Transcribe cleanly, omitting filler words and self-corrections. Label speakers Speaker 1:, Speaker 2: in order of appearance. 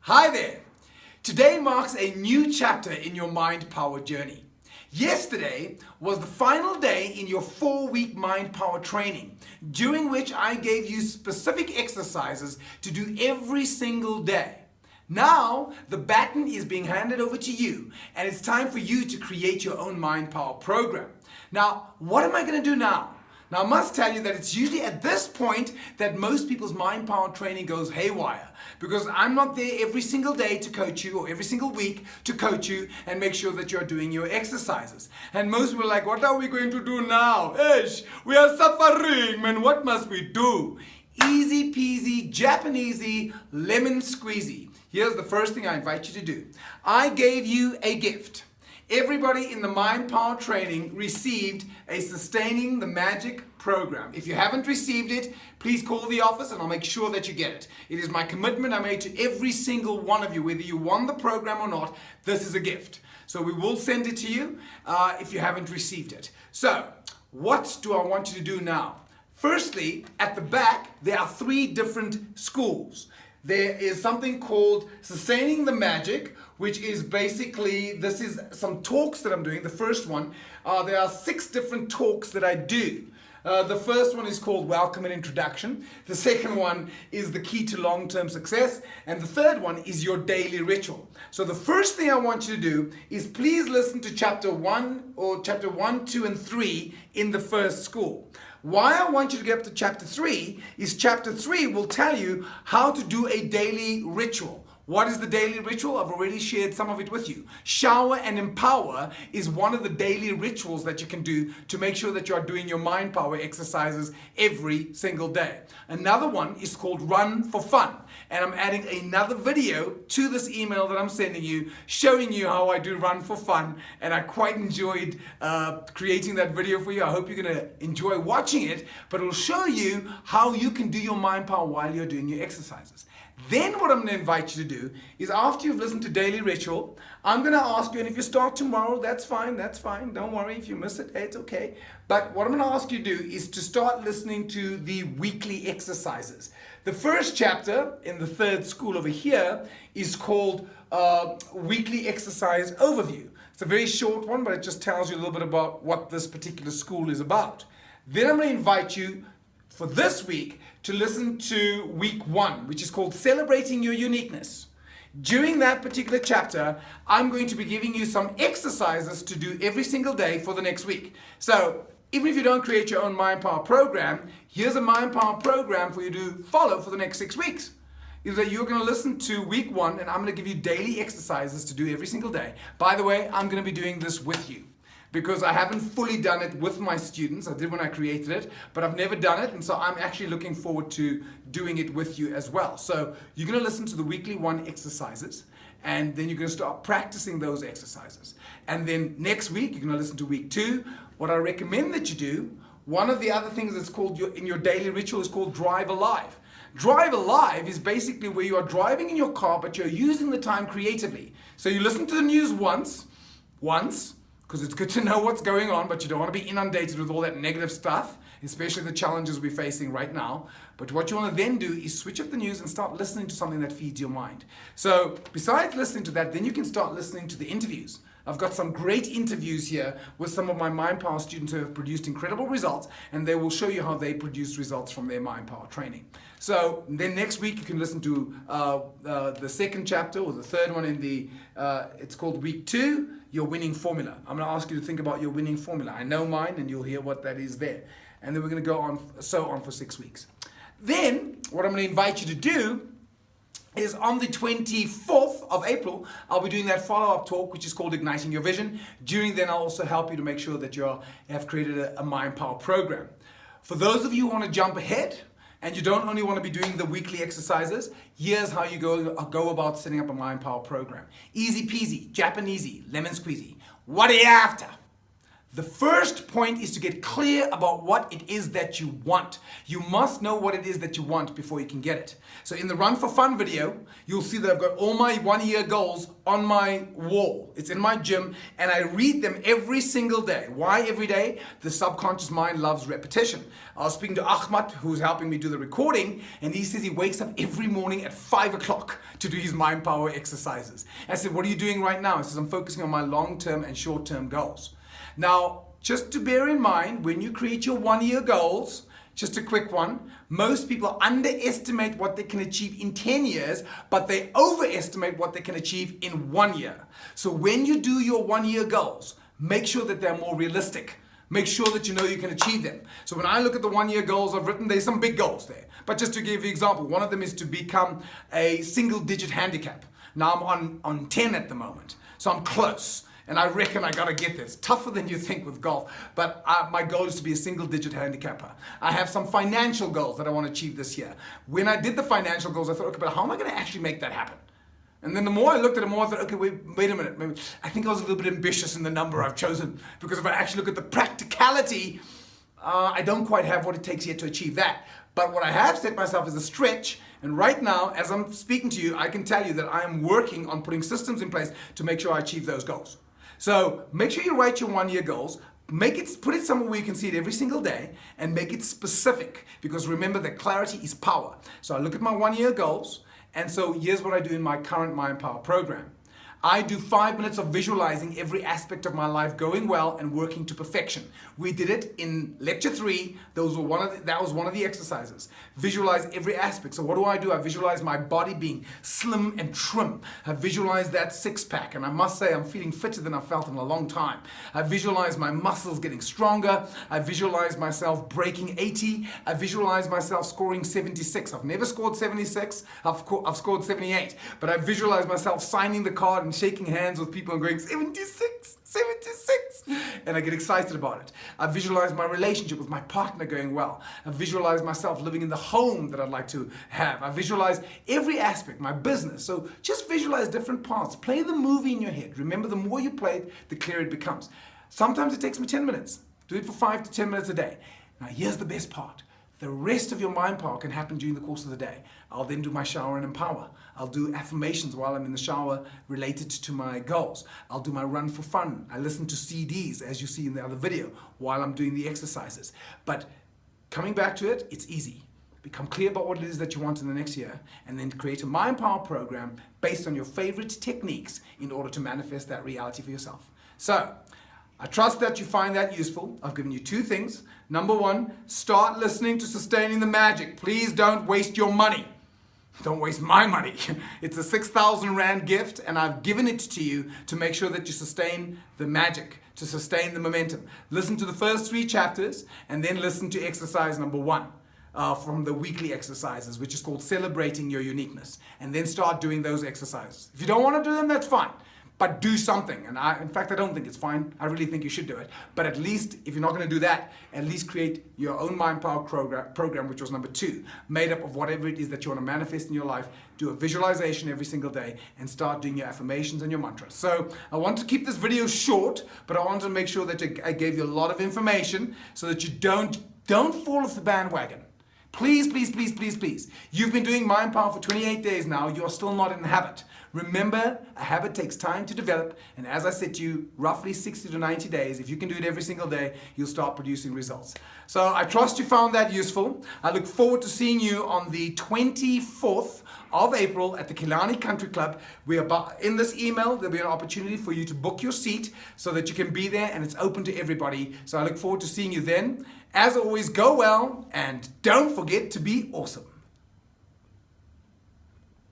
Speaker 1: Hi there! Today marks a new chapter in your mind power journey. Yesterday was the final day in your 4-week mind power training, during which I gave you specific exercises to do every single day. Now the baton is being handed over to you and it's time for you to create your own mind power program. Now, what am I going to do now? Now, I must tell you that it's usually at this point that most people's mind power training goes haywire, because I'm not there every single day to coach you, or every single week to coach you and make sure that you're doing your exercises. And most people are like, what are we going to do now? Ish, we are suffering, man, what must we do? Easy peasy, Japanesey, lemon squeezy. Here's the first thing I invite you to do. I gave you a gift. Everybody in the Mind Power training received a Sustaining the Magic program. If you haven't received it, please call the office and I'll make sure that you get it. It is my commitment I made to every single one of you, whether you won the program or not. This is a gift. So we will send it to you if you haven't received it. So, what do I want you to do now? Firstly, at the back, there are 3 different schools. There is something called Sustaining the Magic, which is basically, this is some talks that I'm doing. The first one, there are 6 different talks that I do. The first one is called Welcome and Introduction. The second one is the key to long-term success. And the third one is your daily ritual. So the first thing I want you to do is please listen to chapter 1, 2, and 3 in the first school. Why I want you to get up to chapter 3 is chapter 3 will tell you how to do a daily ritual. What is the daily ritual? I've already shared some of it with you. Shower and empower is one of the daily rituals that you can do to make sure that you are doing your mind power exercises every single day. Another one is called Run for Fun. And I'm adding another video to this email that I'm sending you, showing you how I do Run for Fun. And I quite enjoyed creating that video for you. I hope you're going to enjoy watching it, but it'll show you how you can do your mind power while you're doing your exercises. Then what I'm going to invite you to do is, after you've listened to Daily Ritual, I'm going to ask you, and if you start tomorrow, that's fine, don't worry. If you miss it, it's okay. But what I'm going to ask you to do is to start listening to the weekly exercises. The first chapter in the 3rd school over here is called Weekly Exercise Overview. It's a very short one, but it just tells you a little bit about what this particular school is about. Then I'm going to invite you for this week to listen to week 1, which is called Celebrating Your Uniqueness. During that particular chapter, I'm going to be giving you some exercises to do every single day for the next week. So even if you don't create your own Mind Power program, here's a Mind Power program for you to follow for the next 6 weeks. Is that you're going to listen to week 1 and I'm going to give you daily exercises to do every single day. By the way, I'm going to be doing this with you, because I haven't fully done it with my students. I did when I created it, but I've never done it. And so I'm actually looking forward to doing it with you as well. So you're going to listen to the weekly 1 exercises, and then you're going to start practicing those exercises. And then next week, you're going to listen to week 2. What I recommend that you do, one of the other things that's called in your daily ritual is called Drive Alive. Drive Alive is basically where you are driving in your car, but you're using the time creatively. So you listen to the news once, because it's good to know what's going on, but you don't want to be inundated with all that negative stuff, especially the challenges we're facing right now. But what you want to then do is switch off the news and start listening to something that feeds your mind. So besides listening to that, then you can start listening to the interviews. I've got some great interviews here with some of my Mind Power students who have produced incredible results, and they will show you how they produce results from their Mind Power training. So then next week you can listen to the 2nd chapter, or the 3rd one in the, it's called week 2, your winning formula. I'm going to ask you to think about your winning formula. I know mine, and you'll hear what that is there. And then we're going to go on, so on for 6 weeks. Then what I'm going to invite you to do is on the 24th of April, I'll be doing that follow-up talk, which is called Igniting Your Vision. During then, I'll also help you to make sure that you have created a Mind Power program. For those of you who want to jump ahead, and you don't only want to be doing the weekly exercises, here's how you go about setting up a Mind Power program. Easy peasy, Japanesey, lemon squeezy. What are you after? The first point is to get clear about what it is that you want. You must know what it is that you want before you can get it. So in the Run for Fun video, you'll see that I've got all my 1-year goals on my wall. It's in my gym and I read them every single day. Why every day? The subconscious mind loves repetition. I was speaking to Ahmad, who's helping me do the recording, and he says he wakes up every morning at 5 o'clock to do his mind power exercises. I said, what are you doing right now? He says, I'm focusing on my long-term and short-term goals. Now, just to bear in mind, when you create your 1-year goals, just a quick one, most people underestimate what they can achieve in 10 years, but they overestimate what they can achieve in 1 year. So when you do your 1-year goals, make sure that they're more realistic. Make sure that you know you can achieve them. So when I look at the 1-year goals I've written, there's some big goals there. But just to give you an example, one of them is to become a single-digit handicap. Now I'm on 10 at the moment, so I'm close. And I reckon I gotta get this. Tougher than you think with golf, but my goal is to be a single-digit handicapper. I have some financial goals that I want to achieve this year. When I did the financial goals, I thought, okay, but how am I gonna actually make that happen? And then the more I looked at it, the more I thought, okay, wait a minute. Maybe, I think I was a little bit ambitious in the number I've chosen, because if I actually look at the practicality, I don't quite have what it takes yet to achieve that. But what I have set myself is a stretch, and right now, as I'm speaking to you, I can tell you that I am working on putting systems in place to make sure I achieve those goals. So make sure you write your 1-year goals, put it somewhere where you can see it every single day, and make it specific, because remember that clarity is power. So I look at my 1-year goals, and so here's what I do in my current Mind Power program. I do 5 minutes of visualizing every aspect of my life going well and working to perfection. We did it in lecture 3. That was one of the exercises. Visualize every aspect. So what do? I visualize my body being slim and trim. I visualize that six-pack, and I must say I'm feeling fitter than I've felt in a long time. I visualize my muscles getting stronger. I visualize myself breaking 80. I visualize myself scoring 76. I've never scored 76. I've scored 78. But I visualize myself signing the card and shaking hands with people and going 76, 76, and I get excited about it. I visualize my relationship with my partner going well. I visualize myself living in the home that I'd like to have. I visualize every aspect, my business. So just visualize different parts. Play the movie in your head. Remember, the more you play it, the clearer it becomes. Sometimes it takes me 10 minutes. Do it for 5 to 10 minutes a day. Now here's the best part. The rest of your mind power can happen during the course of the day. I'll then do my shower and empower. I'll do affirmations while I'm in the shower related to my goals. I'll do my Run for Fun. I listen to CDs, as you see in the other video, while I'm doing the exercises. But coming back to it, it's easy. Become clear about what it is that you want in the next year, and then create a Mind Power program based on your favorite techniques in order to manifest that reality for yourself. So, I trust that you find that useful. I've given you 2 things. Number 1, start listening to Sustaining the Magic. Please don't waste your money. Don't waste my money. It's a 6,000 Rand gift, and I've given it to you to make sure that you sustain the magic, to sustain the momentum. Listen to the first 3 chapters, and then listen to exercise number 1 from the weekly exercises, which is called Celebrating Your Uniqueness. And then start doing those exercises. If you don't want to do them, that's fine. But do something. And in fact, I don't think it's fine. I really think you should do it. But at least, if you're not going to do that, at least create your own Mind Power program, which was number 2, made up of whatever it is that you want to manifest in your life. Do a visualization every single day and start doing your affirmations and your mantras. So I want to keep this video short, but I wanted to make sure that I gave you a lot of information so that you don't fall off the bandwagon. Please, please, please, please, please. You've been doing Mind Power for 28 days now. You're still not in the habit. Remember, a habit takes time to develop, and as I said to you, roughly 60 to 90 days, if you can do it every single day, you'll start producing results. So I trust you found that useful. I look forward to seeing you on the 24th of April at the Killarney Country Club. In this email, there'll be an opportunity for you to book your seat so that you can be there, and it's open to everybody. So I look forward to seeing you then. As always, go well, and don't forget to be awesome.